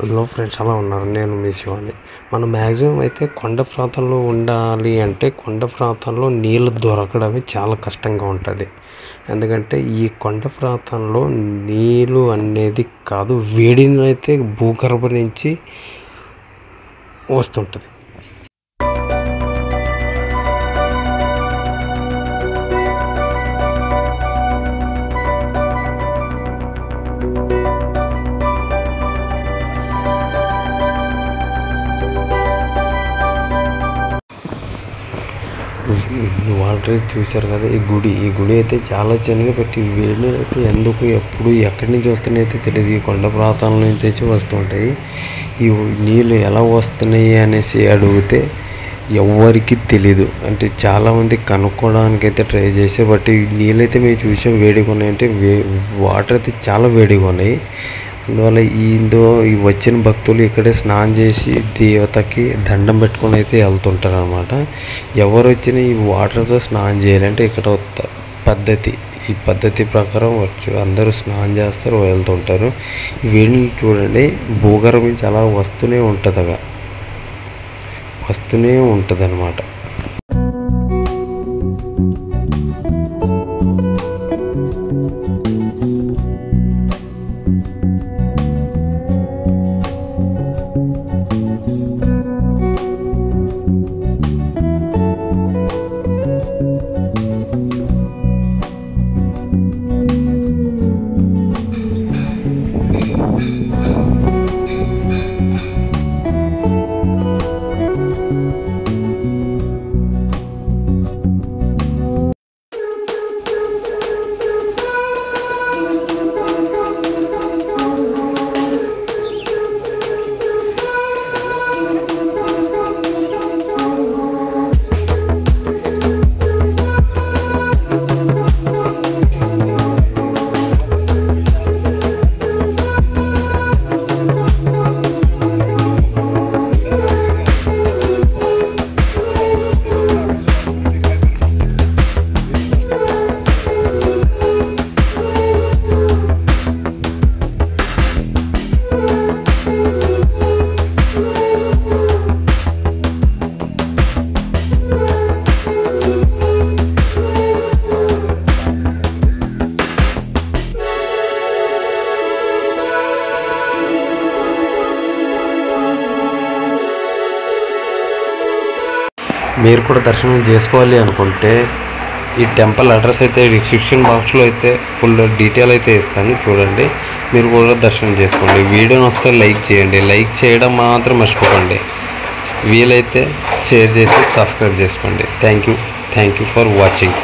Hello friends, అలా ఉన్నారు. నేను మీ శివాని. మనం మ్యాక్సిమం అయితే కొండ ప్రాంతంలో ఉండాలి అంటే కొండ ప్రాంతంలో నీళ్ళు దొరకడమే చాలా కష్టంగా ఉంటుంది. ఎందుకంటే ఈ కొండ ప్రాంతంలో నీళ్ళు అనేది కాదు, వేడిని అయితే భూగర్భం నుంచి వస్తుంటుంది. వాటర్ చూశారు కదా, ఈ గుడి అయితే చాలా చిన్నది. బట్ ఈ వేడి అయితే ఎందుకు ఎప్పుడు ఎక్కడి నుంచి వస్తున్నాయి అయితే తెలియదు. ఈ కొండ ప్రాంతాల నుంచి వచ్చి వస్తుంటాయి. ఈ నీళ్ళు ఎలా వస్తున్నాయి అనేసి అడిగితే ఎవరికి తెలీదు. అంటే చాలామంది కనుక్కోవడానికి అయితే ట్రై చేశారు. బట్ ఈ నీళ్ళు అయితే మేము చూసాం వేడిగా ఉన్నాయంటే వాటర్ అయితే చాలా వేడిగా ఉన్నాయి. అందువల్ల ఈ వచ్చిన భక్తులు ఇక్కడే స్నానం చేసి దేవతకి దండం పెట్టుకొని అయితే వెళ్తుంటారు అన్నమాట. ఎవరు వచ్చినా ఈ వాటర్తో స్నానం చేయాలంటే ఇక్కడ ఈ పద్ధతి ప్రకారం అందరూ స్నానం చేస్తారు, వెళ్తుంటారు. వీడిని చూడండి, భూగర్భం నుంచి అలా వస్తూనే ఉంటుంది అన్నమాట. మీరు కూడా దర్శనం చేసుకోవాలి అనుకుంటే ఈ టెంపుల్ అడ్రస్ అయితే డిస్క్రిప్షన్ బాక్స్లో అయితే ఫుల్ డీటెయిల్ అయితే ఇస్తాను, చూడండి. మీరు కూడా దర్శనం చేసుకోండి. వీడియోని వస్తే లైక్ చేయండి. లైక్ చేయడం మాత్రం మర్చిపోకండి. వీలైతే షేర్ చేసి సబ్స్క్రైబ్ చేసుకోండి. Thank you for watching.